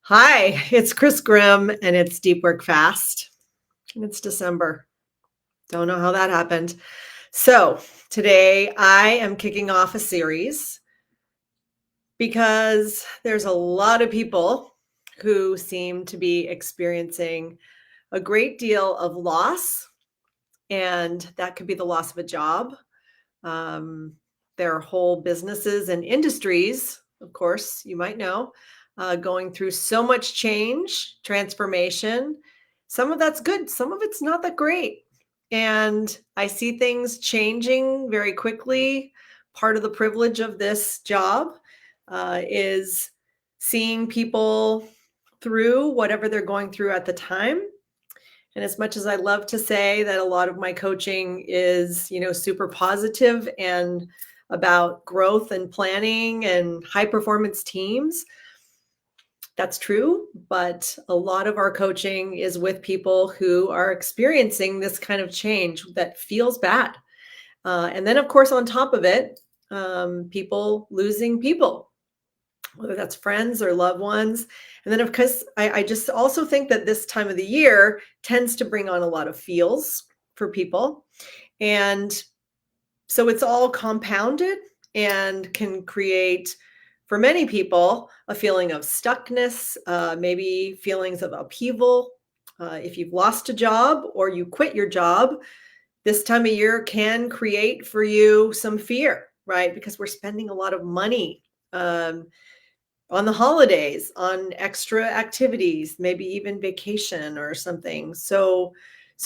Hi, it's Chris Grimm, and it's Deep Work Fast, and it's December. Don't know how that happened. So, today I am kicking off a series because there's a lot of people who seem to be experiencing a great deal of loss, and that could be the loss of a job. Um, there are whole businesses and industries, of course, you might know, going through so much change, transformation. Some of that's good, some of it's not that great. And I see things changing very quickly. Part of the privilege of this job is seeing people through whatever they're going through at the time. And as much as I love to say that a lot of my coaching is, super positive and about growth and planning and high performance teams, that's true. But a lot of our coaching is with people who are experiencing this kind of change that feels bad. And then, of course, on top of it, people losing people, whether that's friends or loved ones. And then, of course, I just also think that this time of the year tends to bring on a lot of feels for people. And so it's all compounded and can create, for many people, a feeling of stuckness, maybe feelings of upheaval. If you've lost a job or you quit your job, this time of year can create for you some fear, right? Because we're spending a lot of money. On the holidays, on extra activities, maybe even vacation or something. So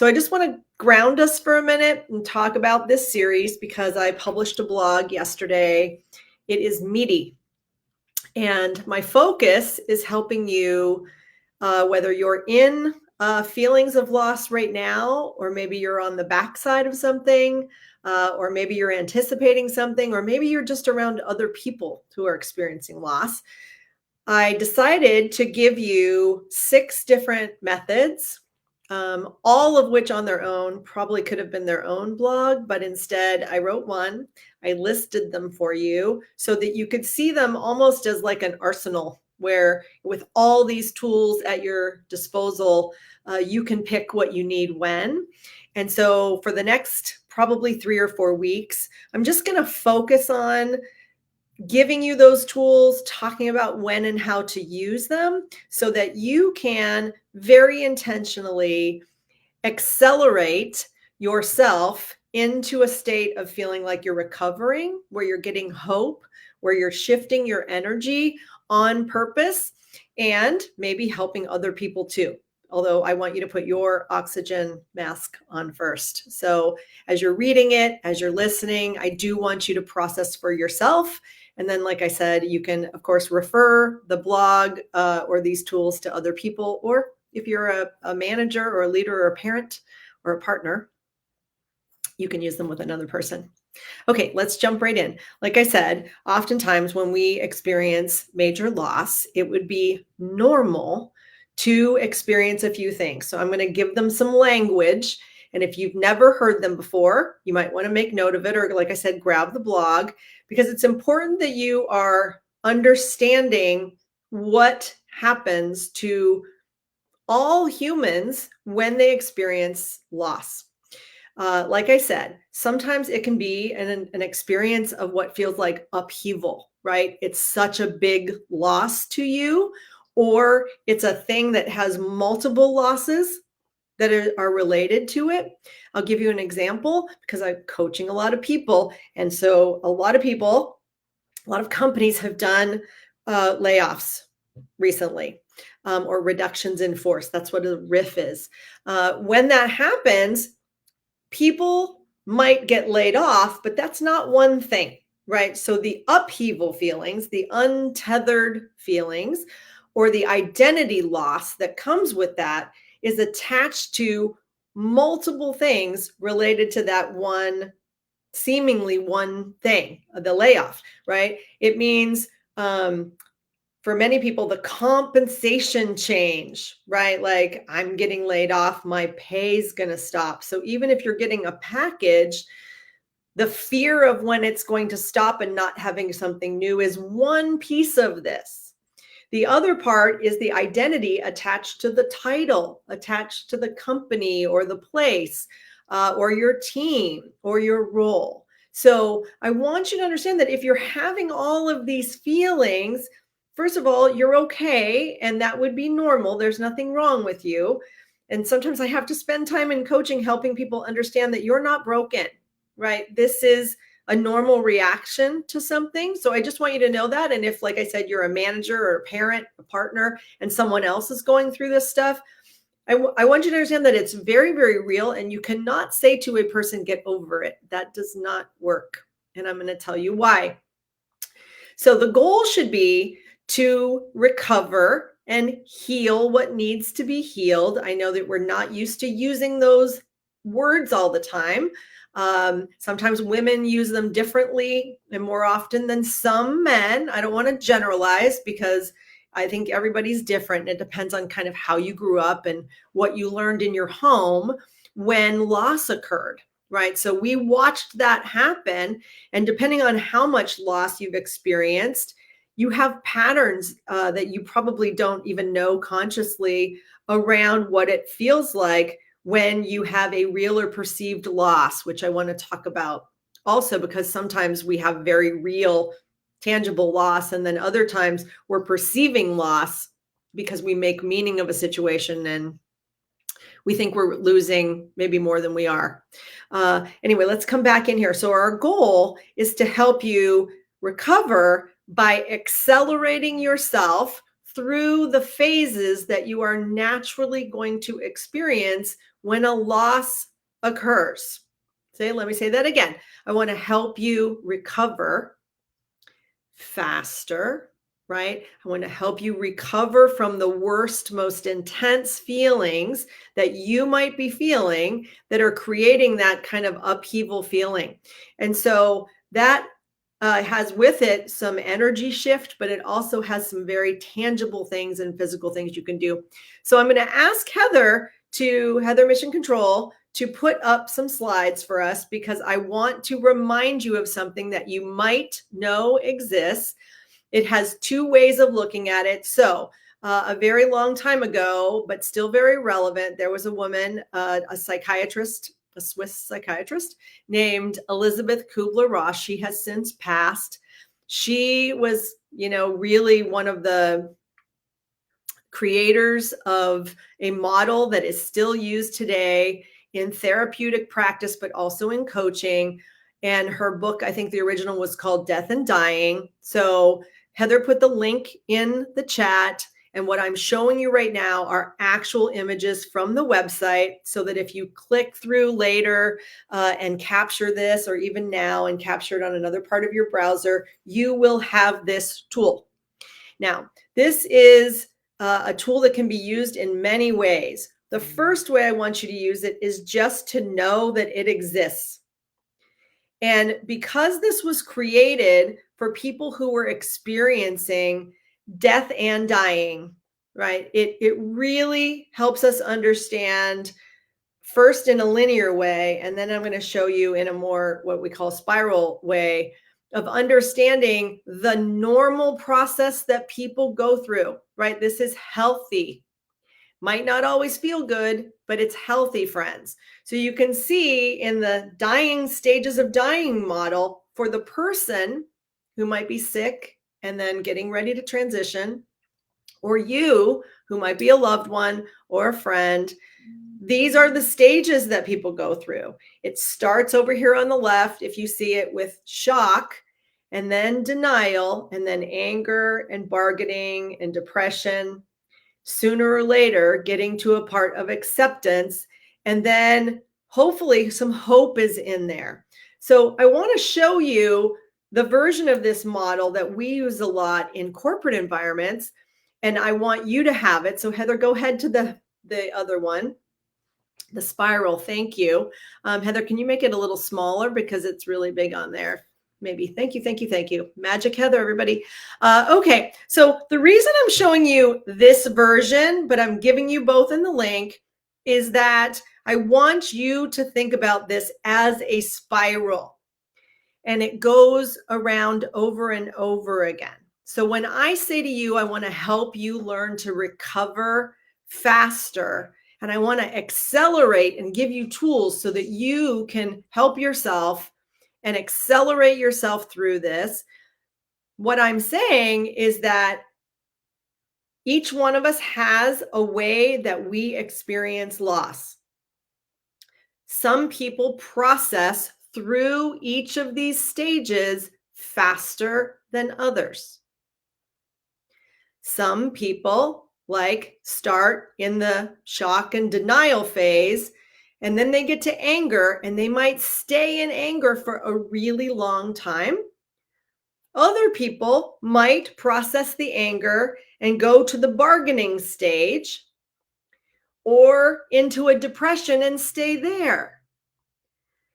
I just want to ground us for a minute and talk about this series because I published a blog yesterday. It is meaty. And my focus is helping you, whether you're in feelings of loss right now, or maybe you're on the backside of something, or maybe you're anticipating something, or maybe you're just around other people who are experiencing loss. I decided to give you 6 different methods, all of which on their own probably could have been their own blog, but instead I wrote one. I listed them for you so that you could see them almost as like an arsenal where with all these tools at your disposal, you can pick what you need when. And so for the next probably 3 or 4 weeks, I'm just going to focus on giving you those tools, talking about when and how to use them so that you can very intentionally accelerate yourself into a state of feeling like you're recovering, where you're getting hope, where you're shifting your energy on purpose, and maybe helping other people too. Although I want you to put your oxygen mask on first. So as you're reading it, as you're listening, I do want you to process for yourself. And then, like I said, you can, of course, refer the blog or these tools to other people. Or if you're a manager or a leader or a parent or a partner, you can use them with another person. Okay, let's jump right in. Like I said, oftentimes when we experience major loss, it would be normal to experience a few things. So I'm going to give them some language. And if you've never heard them before, you might want to make note of it, or like I said, grab the blog, because it's important that you are understanding what happens to all humans when they experience loss. Like I said, sometimes it can be an experience of what feels like upheaval, right? It's such a big loss to you, or it's a thing that has multiple losses that are related to it. I'll give you an example because I'm coaching a lot of people. And so a lot of companies have done layoffs recently, or reductions in force. That's what a RIF is. When that happens, people might get laid off, but that's not one thing, right? So the upheaval feelings, the untethered feelings, or the identity loss that comes with that is attached to multiple things related to that one, seemingly one thing, the layoff, right? It means, for many people, the compensation change, right? Like, I'm getting laid off, my pay's going to stop. So even if you're getting a package, the fear of when it's going to stop and not having something new is one piece of this. The other part is the identity attached to the title, attached to the company or the place, or your team or your role. So I want you to understand that if you're having all of these feelings, first of all, you're okay, and that would be normal. There's nothing wrong with you. And sometimes I have to spend time in coaching helping people understand that you're not broken, right? This is a normal reaction to something. So I just want you to know that. And if, like I said, you're a manager or a parent, a partner, and someone else is going through this stuff, I want you to understand that it's very, very real. And you cannot say to a person, get over it. That does not work. And I'm going to tell you why. So the goal should be to recover and heal what needs to be healed. I know that we're not used to using those words all the time. Sometimes women use them differently and more often than some men. I don't want to generalize because I think everybody's different. It depends on kind of how you grew up and what you learned in your home when loss occurred, right? So we watched that happen. And depending on how much loss you've experienced, you have patterns that you probably don't even know consciously around what it feels like when you have a real or perceived loss, which I want to talk about also, because sometimes we have very real, tangible loss. And then other times we're perceiving loss because we make meaning of a situation and we think we're losing maybe more than we are. Anyway, let's come back in here. So our goal is to help you recover by accelerating yourself through the phases that you are naturally going to experience when a loss occurs. Let me say that again. I want to help you recover faster, right? I want to help you recover from the worst, most intense feelings that you might be feeling that are creating that kind of upheaval feeling. And so that has with it some energy shift, but it also has some very tangible things and physical things you can do. So I'm going to ask Heather Mission Control to put up some slides for us because I want to remind you of something that you might know exists. It has two ways of looking at it. So a very long time ago, but still very relevant, there was a woman, a psychiatrist, a Swiss psychiatrist named Elizabeth Kubler-Ross. She has since passed. She was, really one of the creators of a model that is still used today in therapeutic practice, but also in coaching. And her book, I think the original was called Death and Dying. So Heather put the link in the chat. And what I'm showing you right now are actual images from the website so that if you click through later and capture this, or even now and capture it on another part of your browser, you will have this tool. Now, this is a tool that can be used in many ways. The first way I want you to use it is just to know that it exists. And because this was created for people who were experiencing death and dying, right? It really helps us understand first in a linear way, and then I'm going to show you in a more what we call spiral way of understanding the normal process that people go through, right? This is healthy. Might not always feel good, but it's healthy, friends. So you can see in the dying stages of dying model for the person who might be sick and then getting ready to transition, or you who might be a loved one or a friend. These are the stages that people go through. It starts over here on the left, if you see it, with shock, and then denial, and then anger and bargaining and depression. Sooner or later, getting to a part of acceptance, and then hopefully some hope is in there. So I want to show you the version of this model that we use a lot in corporate environments, and I want you to have it. So Heather, go ahead to the other one, the spiral. Thank you. Heather, can you make it a little smaller because it's really big on there? Maybe. Thank you, thank you, thank you. Magic Heather, everybody. Okay, so the reason I'm showing you this version, but I'm giving you both in the link, is that I want you to think about this as a spiral. And it goes around over and over again. So when I say to you, I want to help you learn to recover faster, and I want to accelerate and give you tools so that you can help yourself and accelerate yourself through this. What I'm saying is that each one of us has a way that we experience loss. Some people process through each of these stages faster than others. Some people start in the shock and denial phase, and then they get to anger, and they might stay in anger for a really long time. Other people might process the anger and go to the bargaining stage or into a depression and stay there.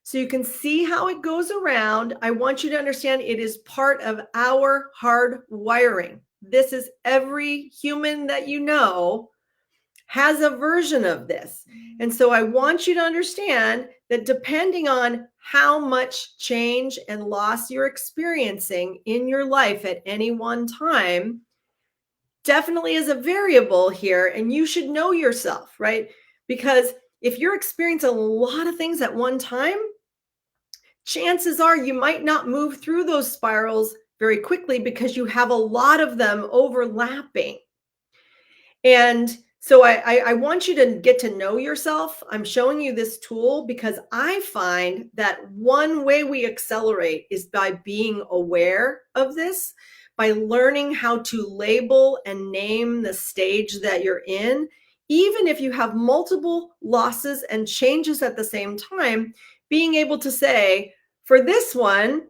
So you can see how it goes around. I want you to understand it is part of our hard wiring. This is every human that you know has a version of this. And so I want you to understand that depending on how much change and loss you're experiencing in your life at any one time, definitely is a variable here. And you should know yourself, right? Because if you're experiencing a lot of things at one time, chances are you might not move through those spirals very quickly because you have a lot of them overlapping. And so I want you to get to know yourself. I'm showing you this tool because I find that one way we accelerate is by being aware of this, by learning how to label and name the stage that you're in. Even if you have multiple losses and changes at the same time, being able to say, for this one,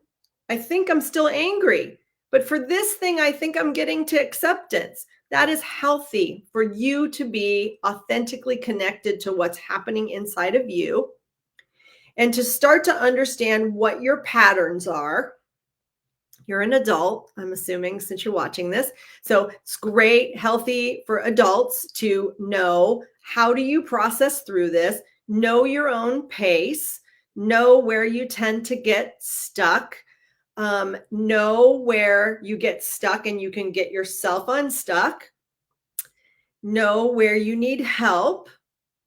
I think I'm still angry, but for this thing, I think I'm getting to acceptance. That is healthy for you to be authentically connected to what's happening inside of you and to start to understand what your patterns are. You're an adult, I'm assuming, since you're watching this. So it's great, healthy for adults to know how do you process through this, know your own pace, know where you tend to get stuck, know where you get stuck and you can get yourself unstuck, know where you need help,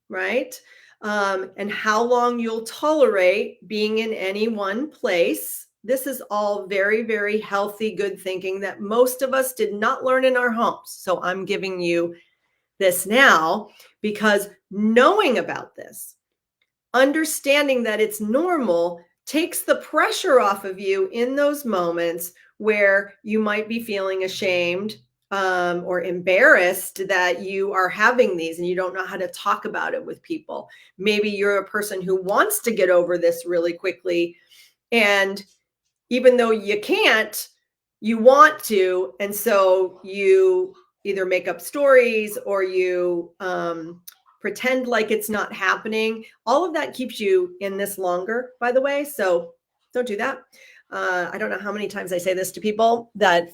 right? And how long you'll tolerate being in any one place. This is all very, very healthy, good thinking that most of us did not learn in our homes. So I'm giving you this now because knowing about this, understanding that it's normal, takes the pressure off of you in those moments where you might be feeling ashamed or embarrassed that you are having these and you don't know how to talk about it with people. Maybe you're a person who wants to get over this really quickly, and even though you can't, you want to. And so you either make up stories or you pretend like it's not happening. All of that keeps you in this longer, by the way. So don't do that. I don't know how many times I say this to people that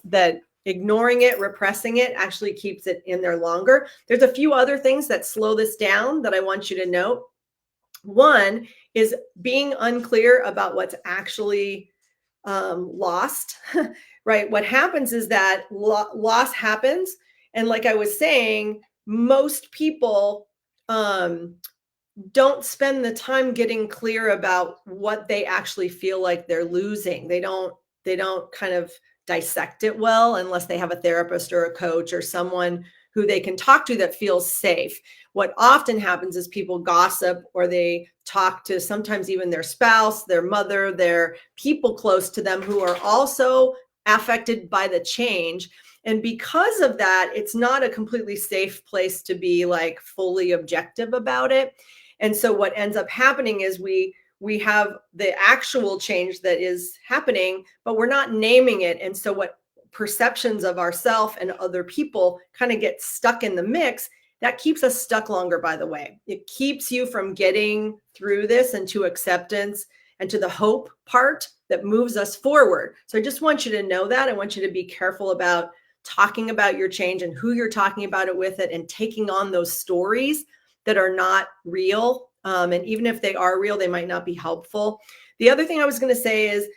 ignoring it, repressing it actually keeps it in there longer. There's a few other things that slow this down that I want you to note. One is being unclear about what's actually lost, right? What happens is that loss happens. And like I was saying, most people don't spend the time getting clear about what they actually feel like they're losing. They don't kind of dissect it well unless they have a therapist or a coach or someone who they can talk to that feels safe. What often happens is people gossip or they talk to sometimes even their spouse, their mother, their people close to them who are also affected by the change. And because of that, it's not a completely safe place to be like fully objective about it. And so what ends up happening is we have the actual change that is happening, but we're not naming it. And so what perceptions of ourselves and other people kind of get stuck in the mix. That keeps us stuck longer, by the way. It keeps you from getting through this and to acceptance and to the hope part that moves us forward. So I just want you to know that. I want you to be careful about talking about your change and who you're talking about it with it and taking on those stories that are not real. And even if they are real, they might not be helpful. The other thing I was going to say is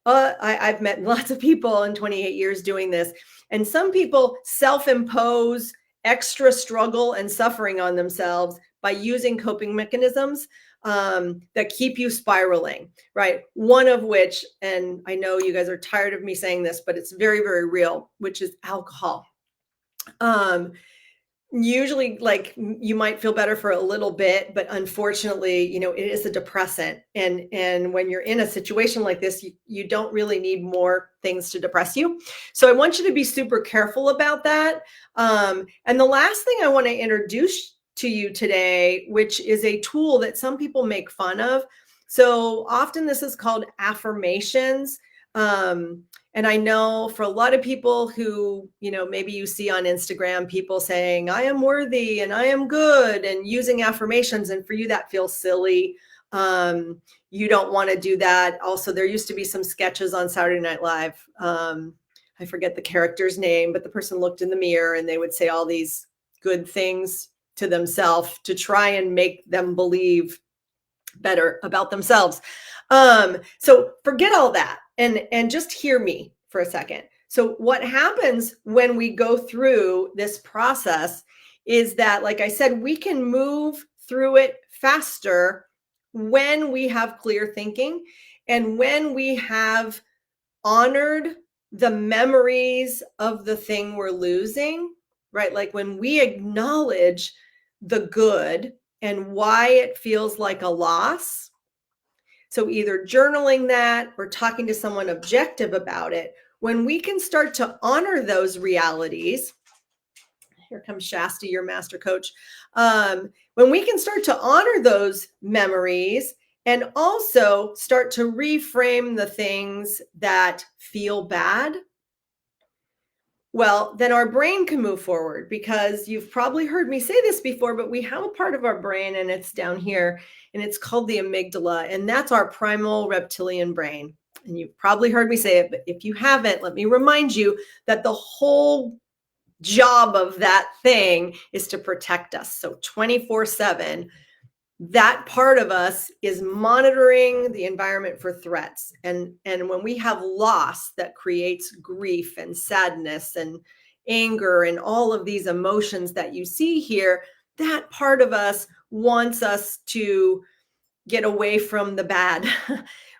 I've met lots of people in 28 years doing this, and some people self-impose extra struggle and suffering on themselves by using coping mechanisms that keep you spiraling, right? One of which, and I know you guys are tired of me saying this, but it's very, very real, which is alcohol. Um, Usually, like, you might feel better for a little bit, but unfortunately, it is a depressant, and when you're in a situation like this, you don't really need more things to depress you. So I want you to be super careful about that. And the last thing I want to introduce to you today, which is a tool that some people make fun of. So often this is called affirmations. Um, and I know for a lot of people who, maybe you see on Instagram people saying, I am worthy and I am good, and using affirmations. And for you, that feels silly. You don't want to do that. Also, there used to be some sketches on Saturday Night Live. I forget the character's name, but the person looked in the mirror and they would say all these good things to themselves to try and make them believe better about themselves. So forget all that and just hear me for a second. So what happens when we go through this process is that, like I said, we can move through it faster when we have clear thinking and when we have honored the memories of the thing we're losing, right? Like when we acknowledge the good and why it feels like a loss. So either journaling that or talking to someone objective about it, when we can start to honor those realities, here comes Shasti, your master coach. When we can start to honor those memories and also start to reframe the things that feel bad, well, then our brain can move forward, because you've probably heard me say this before, but we have a part of our brain and it's down here and it's called the amygdala, and that's our primal reptilian brain. And you've probably heard me say it, but if you haven't, let me remind you that the whole job of that thing is to protect us. So 24/7, that part of us is monitoring the environment for threats. And when we have loss that creates grief and sadness and anger and all of these emotions that you see here, that part of us wants us to get away from the bad.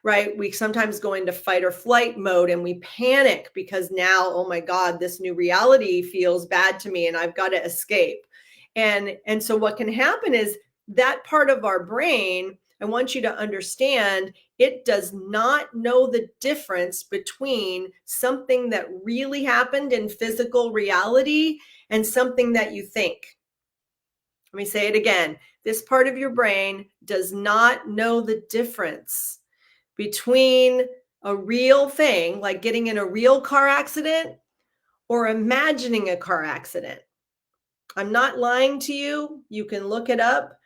Right? We sometimes go into fight or flight mode and we panic because now, oh my God, this new reality feels bad to me and I've got to escape. And so what can happen is that part of our brain, I want you to understand, it does not know the difference between something that really happened in physical reality and something that you think. Let me say it again. This part of your brain does not know the difference between a real thing, like getting in a real car accident, or imagining a car accident. I'm not lying to you. You can look it up.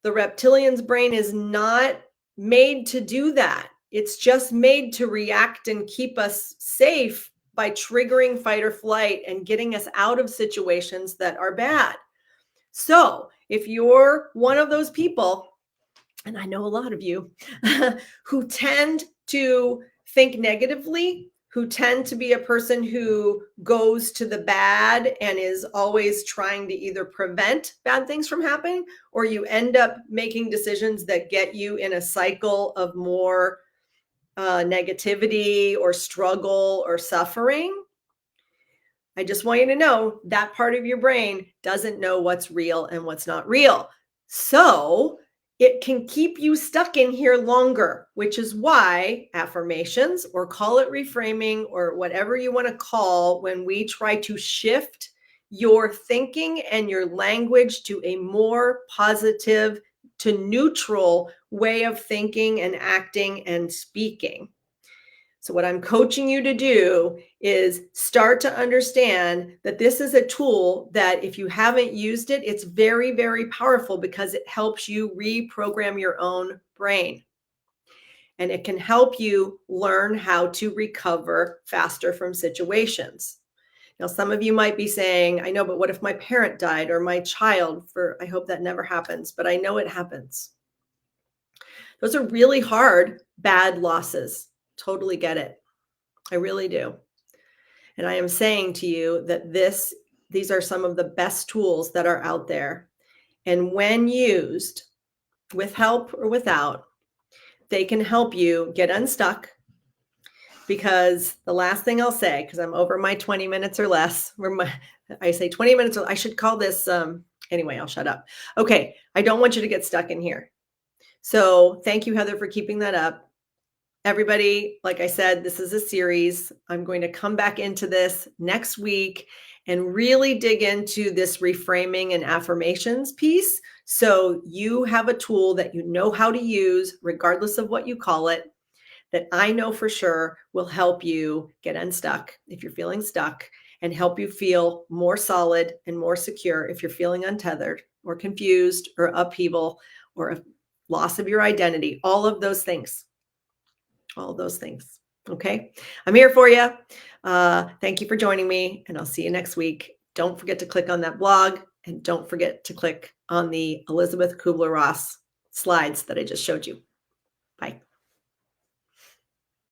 The reptilian's brain is not made to do that. It's just made to react and keep us safe by triggering fight or flight and getting us out of situations that are bad. So if you're one of those people, and I know a lot of you, who tend to think negatively, who tend to be a person who goes to the bad and is always trying to either prevent bad things from happening, or you end up making decisions that get you in a cycle of more negativity or struggle or suffering, I just want you to know that part of your brain doesn't know what's real and what's not real. So it can keep you stuck in here longer, which is why affirmations, or call it reframing, or whatever you want to call, when we try to shift your thinking and your language to a more positive to neutral way of thinking and acting and speaking. So what I'm coaching you to do is start to understand that this is a tool that, if you haven't used it, it's very, very powerful, because it helps you reprogram your own brain. And it can help you learn how to recover faster from situations. Now, some of you might be saying, I know, but what if my parent died or my child? I hope that never happens, but I know it happens. Those are really hard, bad losses. Totally get it. I really do. And I am saying to you that these are some of the best tools that are out there. And when used with help or without, they can help you get unstuck. Because the last thing I'll say, because I'm over my 20 minutes or less, I say 20 minutes, I should call this, anyway, I'll shut up. Okay, I don't want you to get stuck in here. So thank you, Heather, for keeping that up. Everybody, like I said, this is a series. I'm going to come back into this next week and really dig into this reframing and affirmations piece. So you have a tool that you know how to use, regardless of what you call it, that I know for sure will help you get unstuck if you're feeling stuck, and help you feel more solid and more secure if you're feeling untethered or confused or upheaval or a loss of your identity, all of those things. Okay. I'm here for you. Thank you for joining me, and I'll see you next week. Don't forget to click on that blog, and don't forget to click on the Elizabeth Kubler-Ross slides that I just showed you. Bye.